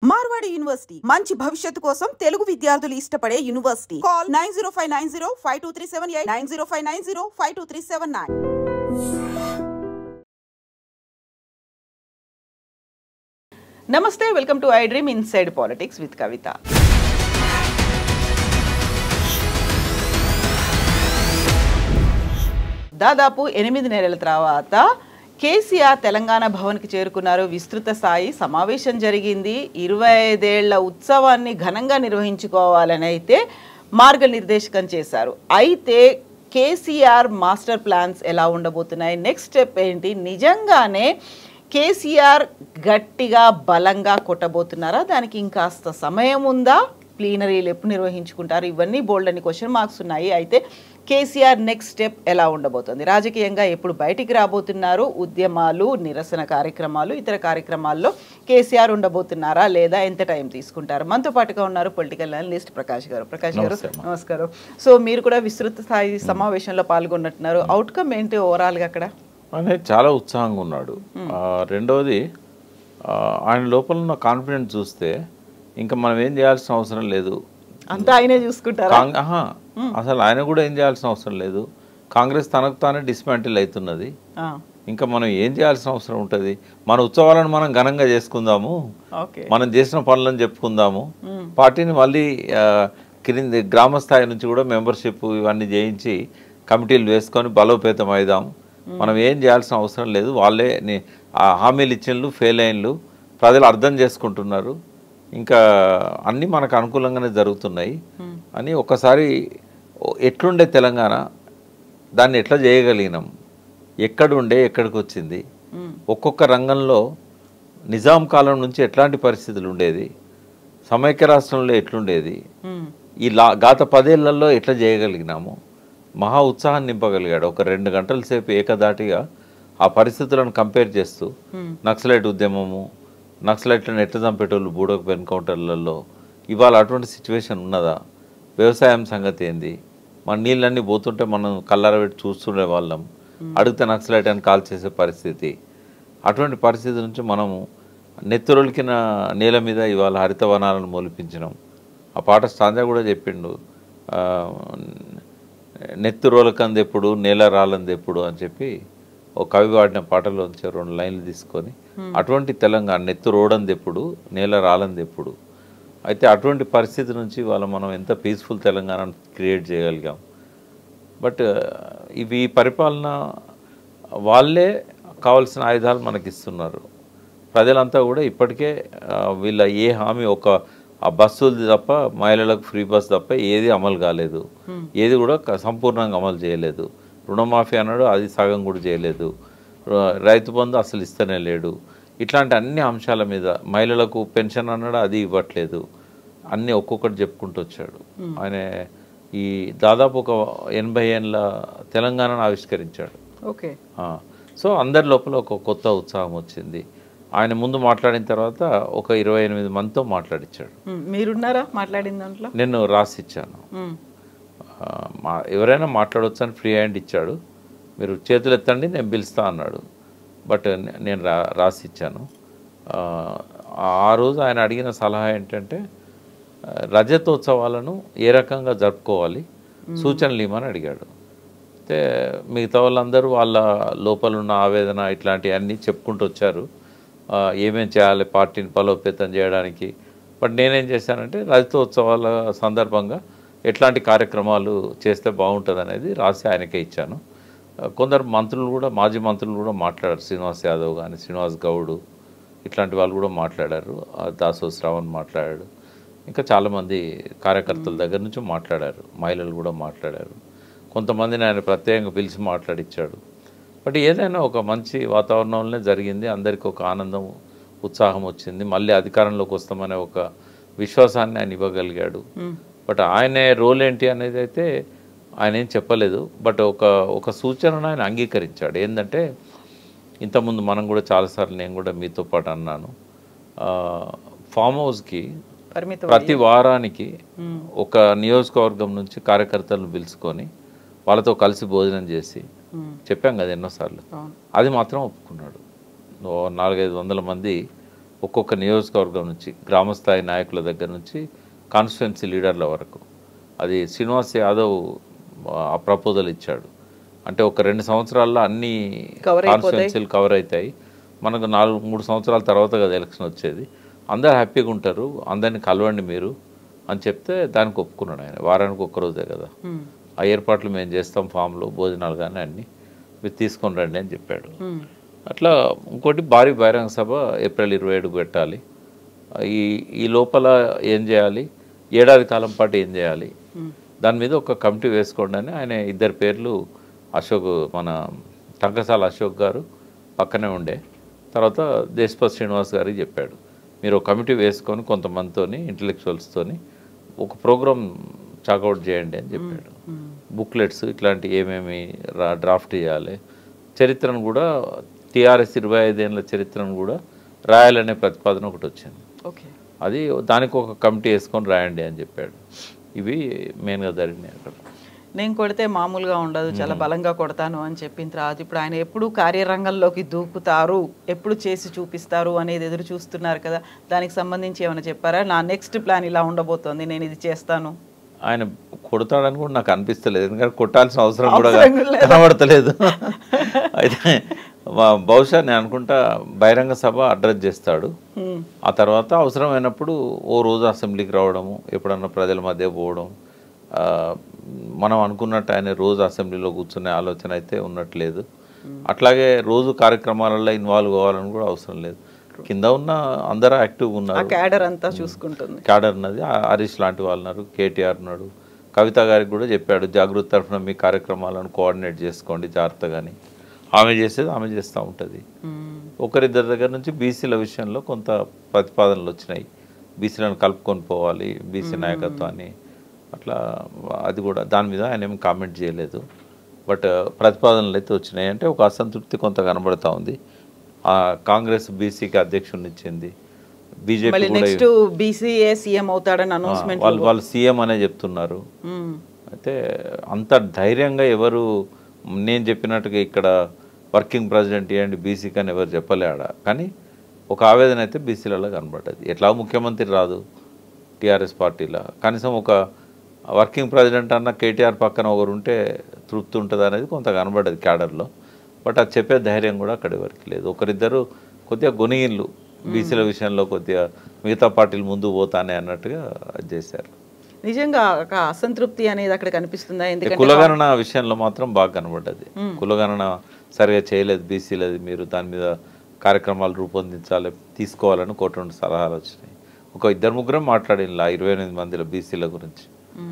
Marwadi university మంచి భవిష్యత్తు కోసం తెలుగు విద్యార్థులు ఇష్టపడే యూనివర్సిటీ. కాల్ 9059052378 9059052379. నమస్తే, welcome to I dream inside politics with Kavitha. దాదాపు 8 నెలల తర్వాత కేసీఆర్ తెలంగాణ భవన్కి చేరుకున్నారు. విస్తృత స్థాయి సమావేశం జరిగింది. 25 ఏళ్ల ఉత్సవాన్ని ఘనంగా నిర్వహించుకోవాలని అయితే మార్గనిర్దేశకం చేశారు. అయితే కేసీఆర్ మాస్టర్ ప్లాన్స్ ఎలా ఉండబోతున్నాయి, నెక్స్ట్ స్టెప్ ఏంటి, నిజంగానే కేసీఆర్ గట్టిగా బలంగా కొట్టబోతున్నారా, దానికి ఇంకాస్త సమయం ఉందా, ప్లీనరీలు ఎప్పుడు నిర్వహించుకుంటారు, ఇవన్నీ బోల్డ్ అని క్వశ్చన్ మార్క్స్ ఉన్నాయి. అయితే కేసీఆర్ నెక్స్ట్ స్టెప్ ఎలా ఉండబోతుంది, రాజకీయంగా ఎప్పుడు బయటికి రాబోతున్నారు, ఉద్యమాలు, నిరసన కార్యక్రమాలు, ఇతర కార్యక్రమాల్లో కేసీఆర్ ఉండబోతున్నారా లేదా, ఎంత టైం తీసుకుంటారు? మనతో పాటుగా ఉన్నారు పొలిటికల్ అనలిస్ట్ ప్రకాష్ గారు. ప్రకాష్ గారు నమస్కారం. సో మీరు కూడా విస్తృత స్థాయి సమావేశంలో పాల్గొన్నట్టున్నారు. అవుట్కమ్ ఏంటి ఓవరాల్గా అక్కడ? అనేది చాలా ఉత్సాహంగా ఉన్నాడు. రెండవది, ఆయన లోపల ఉన్న కాన్ఫిడెన్స్ చూస్తే ఇంకా మనం ఏం చేయాల్సిన అవసరం లేదు, అంతా ఆయనే చూసుకుంటారు. అసలు ఆయన కూడా ఏం చేయాల్సిన అవసరం లేదు. కాంగ్రెస్ తనకు తానే డిస్మాంటిల్ అవుతున్నది. ఇంకా మనం ఏం చేయాల్సిన అవసరం ఉంటుంది? మన ఉత్సవాలను మనం ఘనంగా చేసుకుందాము, మనం చేసిన పనులను చెప్పుకుందాము, పార్టీని మళ్ళీ క్రింది గ్రామ స్థాయి నుంచి కూడా మెంబర్షిప్ ఇవన్నీ చేయించి కమిటీలు వేసుకొని బలోపేతం అయిదాం. మనం ఏం చేయాల్సిన అవసరం లేదు. వాళ్ళే హామీలు ఇచ్చినలు ఫెయిల్ అయినలు ప్రజలు అర్థం చేసుకుంటున్నారు, ఇంకా అన్నీ మనకు అనుకూలంగానే జరుగుతున్నాయి అని ఒక్కసారి ఎట్లుండే తెలంగాణ, దాన్ని ఎట్లా చేయగలిగినాం, ఎక్కడుండే ఎక్కడికి వచ్చింది, ఒక్కొక్క రంగంలో నిజాం కాలం నుంచి ఎట్లాంటి పరిస్థితులు ఉండేది, సమైక్య రాష్ట్రంలో ఎట్లుండేది, ఈ గత 10 ఏళ్లలో ఎట్లా చేయగలిగినాము, మహా ఉత్సాహాన్ని నింపగలిగాడు. ఒక 2 గంటల సేపు ఏకదాటిగా ఆ పరిస్థితులను కంపేర్ చేస్తూ నక్సలైట్ ఉద్యమము, నక్సలైట్లను ఎట్లా చంపేటోళ్ళు బూడోకు ఎన్కౌంటర్లలో, ఇవాళ అటువంటి సిచ్యువేషన్ ఉన్నదా, వ్యవసాయం సంగతి ఏంది, మన నీళ్ళన్నీ పోతుంటే మనం కళ్ళారబెట్టి చూస్తుండే వాళ్ళం, అడిగితే నక్సలైట్ అని కాల్ చేసే పరిస్థితి. అటువంటి పరిస్థితి నుంచి మనము నెత్తురొలికిన నేల మీద ఇవాళ హరితవనాలను మొలిపించినాం. ఆ పాట స్టాంజా కూడా చెప్పిండు, నెత్తు రోలకంది ఎప్పుడు నేల రాలంది ఎప్పుడు అని చెప్పి ఒక కవి వాడిన పాటలోంచి 2 లైన్లు తీసుకొని, అటువంటి తెలంగాణ నెత్తు రోడంది ఎప్పుడు నేల రాలంది ఎప్పుడు. అయితే అటువంటి పరిస్థితి నుంచి వాళ్ళ మనం ఎంత పీస్ఫుల్ తెలంగాణ క్రియేట్ చేయగలిగాం. బట్ ఇవి పరిపాలన వాళ్ళే కావాల్సిన ఆయుధాలు మనకి ఇస్తున్నారు. ప్రజలంతా కూడా ఇప్పటికే వీళ్ళ ఏ హామీ, ఆ బస్సులు తప్ప, మహిళలకు ఫ్రీ బస్ తప్ప ఏది అమలు కాలేదు, ఏది కూడా సంపూర్ణంగా అమలు చేయలేదు. రుణమాఫీ అన్నాడు, అది సగం కూడా చేయలేదు. రైతు బంధు అసలు ఇస్తూనే లేడు. ఇట్లాంటి అన్ని అంశాల మీద, మహిళలకు పెన్షన్ అన్నాడు, అది ఇవ్వట్లేదు. అన్నీ ఒక్కొక్కటి చెప్పుకుంటూ వచ్చాడు. ఆయన ఈ దాదాపు ఒక 80 ఏళ్ళ తెలంగాణను ఆవిష్కరించాడు. ఓకే. సో అందరి లోపల ఒక కొత్త ఉత్సాహం వచ్చింది. ఆయన ముందు మాట్లాడిన తర్వాత ఒక 28 మందితో మాట్లాడించాడు. మీరున్నారా మాట్లాడిన దాంట్లో? నేను రాసిచ్చాను. ఎవరైనా మాట్లాడవచ్చు అని ఫ్రీ హ్యాండ్ ఇచ్చాడు. మీరు చేతులు ఎత్తండి నేను పిలుస్తా అన్నాడు. బట్ నేను రాసిచ్చాను. ఆ రోజు ఆయన అడిగిన సలహా ఏంటంటే, రజతోత్సవాలను ఏ రకంగా జరుపుకోవాలి సూచనలు ఇవ్వమని అడిగాడు. అయితే మిగతా వాళ్ళందరూ వాళ్ళ లోపల ఉన్న ఆవేదన ఇట్లాంటివన్నీ చెప్పుకుంటూ వచ్చారు, ఏమేం చేయాలి పార్టీని బలోపేతం చేయడానికి. బట్ నేనేం చేశానంటే, రజతోత్సవాల సందర్భంగా ఎట్లాంటి కార్యక్రమాలు చేస్తే బాగుంటుంది అనేది రాసి ఆయనకే ఇచ్చాను. కొందరు మంత్రులు కూడా, మాజీ మంత్రులు కూడా మాట్లాడారు. శ్రీనివాస్ యాదవ్ కానీ, శ్రీనివాస్ గౌడ్ ఇట్లాంటి వాళ్ళు కూడా మాట్లాడారు. దాసో శ్రావణ్ మాట్లాడాడు. ఇంకా చాలామంది కార్యకర్తల దగ్గర నుంచి మాట్లాడారు. మహిళలు కూడా మాట్లాడారు. కొంతమందిని ఆయన ప్రత్యేకంగా పిలిచి మాట్లాడిచ్చాడు. బట్ ఏదైనా ఒక మంచి వాతావరణంలోనే జరిగింది. అందరికీ ఒక ఆనందం, ఉత్సాహం వచ్చింది. మళ్ళీ అధికారంలోకి వస్తామనే ఒక విశ్వాసాన్ని ఆయన ఇవ్వగలిగాడు. బట్ ఆయన రోల్ ఏంటి అనేది అయితే ఆయన ఏం చెప్పలేదు. బట్ ఒక సూచనను ఆయన అంగీకరించాడు. ఏంటంటే, ఇంతకుముందు మనం కూడా చాలాసార్లు, నేను కూడా మీతో పాటు అన్నాను, ఫామ్ హౌస్కి ప్రతి వారానికి ఒక నియోజకవర్గం నుంచి కార్యకర్తలను పిలుచుకొని వాళ్ళతో కలిసి భోజనం చేసి చెప్పాం కదా ఎన్నోసార్లు, అది మాత్రం ఒప్పుకున్నాడు. 400-500 మంది ఒక్కొక్క నియోజకవర్గం నుంచి గ్రామస్థాయి నాయకుల దగ్గర నుంచి కాన్స్టిట్యున్సీ లీడర్ల వరకు. అది శ్రీనివాస్ యాదవ్ ఆ ప్రపోజల్ ఇచ్చాడు. అంటే ఒక 2 సంవత్సరాల్లో అన్ని కాన్స్టిట్యున్సీలు కవర్ అవుతాయి, మనకు 3 సంవత్సరాల తర్వాత కదా ఎలక్షన్ వచ్చేది, అందరు హ్యాపీగా ఉంటారు, అందరిని కలవండి మీరు అని చెప్తే దానికి ఒప్పుకున్నాడు ఆయన. వారానికి ఒక్కరోజే కదా, ఆ ఏర్పాట్లు మేము చేస్తాం, ఫామ్లో భోజనాలు కానీ అన్నీ మీరు తీసుకొని రండి అని చెప్పాడు. అట్లా ఇంకోటి భారీ బహిరంగ సభ ఏప్రిల్ 27కు పెట్టాలి. ఈ లోపల ఏం చేయాలి, ఏడాది కాలం పాటు ఏం చేయాలి, దాని మీద ఒక కమిటీ వేసుకోండి అని ఆయన 2 పేర్లు అశోక్, మన టంకసాల అశోక్ గారు పక్కనే ఉండే, తర్వాత దేశపతి శ్రీనివాస్ గారికి చెప్పాడు, మీరు ఒక కమిటీ వేసుకొని కొంతమందితోని ఇంటలెక్చువల్స్తోని ఒక ప్రోగ్రామ్ చాకౌట్ చేయండి అని చెప్పాడు. బుక్లెట్స్ ఇట్లాంటి ఏమేమి డ్రాఫ్ట్ చేయాలి, చరిత్రను కూడా టీఆర్ఎస్ 25 ఏళ్ళ చరిత్రను కూడా రాయాలనే ప్రతిపాదన ఒకటి వచ్చింది. అది దానికి ఒక కమిటీ వేసుకొని రాయండి అని చెప్పాడు. ఇవి మెయిన్గా జరిగినాయి అక్కడ. నేను కొడితే మామూలుగా ఉండదు, చాలా బలంగా కొడతాను అని చెప్పిన తర్వాత ఇప్పుడు ఆయన ఎప్పుడు కార్యరంగంలోకి దూకుతారు, ఎప్పుడు చేసి చూపిస్తారు అనేది ఎదురు చూస్తున్నారు కదా, దానికి సంబంధించి ఏమైనా చెప్పారా? నా నెక్స్ట్ ప్లాన్ ఇలా ఉండబోతోంది, నేను ఇది చేస్తాను. ఆయన కొడతాడని కూడా నాకు అనిపిస్తలేదు, ఎందుకంటే కొట్టాల్సిన అవసరం కూడా కనబడతలేదు. అయితే బహుశా నేను అనుకుంటా బహిరంగ సభ అడ్రస్ చేస్తాడు, ఆ తర్వాత అవసరమైనప్పుడు ఓ రోజు అసెంబ్లీకి రావడము, ఎప్పుడన్నా ప్రజల మధ్య పోవడం. మనం అనుకున్నట్టు ఆయన రోజు అసెంబ్లీలో కూర్చునే ఆలోచన అయితే ఉన్నట్లేదు. అట్లాగే రోజు కార్యక్రమాలలో ఇన్వాల్వ్ కావాలని కూడా అవసరం లేదు. కింద ఉన్న అందరూ యాక్టివ్గా ఉన్నారు, క్యాడర్ అంతా చూసుకుంటుంది. క్యాడర్ ఉన్నది, హరీష్ లాంటి వాళ్ళు ఉన్నారు, కేటీఆర్ ఉన్నాడు, కవిత గారికి కూడా చెప్పాడు జాగృతి తరఫున మీ కార్యక్రమాలను కోఆర్డినేట్ చేసుకోండి జాగ్రత్తగాని. ఆమె చేసేది ఆమె చేస్తూ ఉంటుంది. ఒకరిద్దరి దగ్గర నుంచి బీసీల విషయంలో కొంత ప్రతిపాదనలు వచ్చినాయి, బీసీలను కలుపుకొని పోవాలి బీసీ నాయకత్వాన్ని, అట్లా అది కూడా దాని మీద ఆయన ఏమి కామెంట్ చేయలేదు. బట్ ప్రతిపాదనలు అయితే వచ్చినాయి. అంటే ఒక అసంతృప్తి కొంత కనబడతా ఉంది. కాంగ్రెస్ బీసీకి అధ్యక్షుడిని ఇచ్చింది, బీజేపీ వాళ్ళు సీఎం అనే చెప్తున్నారు. అయితే అంత ధైర్యంగా ఎవరు నేను చెప్పినట్టుగా ఇక్కడ వర్కింగ్ ప్రెసిడెంట్ ఇవ్వండి బీసీకి అని ఎవరు చెప్పలేడా, కానీ ఒక ఆవేదన అయితే బీసీలలో కనబడ్డది. ఎట్లా ముఖ్యమంత్రి రాదు టీఆర్ఎస్ పార్టీలో, కనీసం ఒక వర్కింగ్ ప్రెసిడెంట్ అన్న కేటీఆర్ పక్కన ఒకరు ఉంటే తృప్తి ఉంటుంది అనేది కొంత కనబడ్డది క్యాడర్లో. బట్ అది చెప్పే ధైర్యం కూడా అక్కడి వరకు లేదు. ఒకరిద్దరు కొద్దిగా గొనిగిళ్ళు బీసీల విషయంలో కొద్దిగా మిగతా పార్టీలు ముందు పోతానే అన్నట్టుగా అది చేశారు. నిజంగా ఒక అసంతృప్తి అనేది అక్కడ కనిపిస్తుందా? ఎందుకంటే కులగణన విషయంలో మాత్రం బాగా కనబడ్డది. కులగణన సరిగా చేయలేదు బీసీలది, మీరు దాని మీద కార్యక్రమాలు రూపొందించాలి తీసుకోవాలని 1-2 సలహాలు వచ్చినాయి. ఒక 2-3 మాట్లాడిన 28 మందిలో బీసీల గురించి.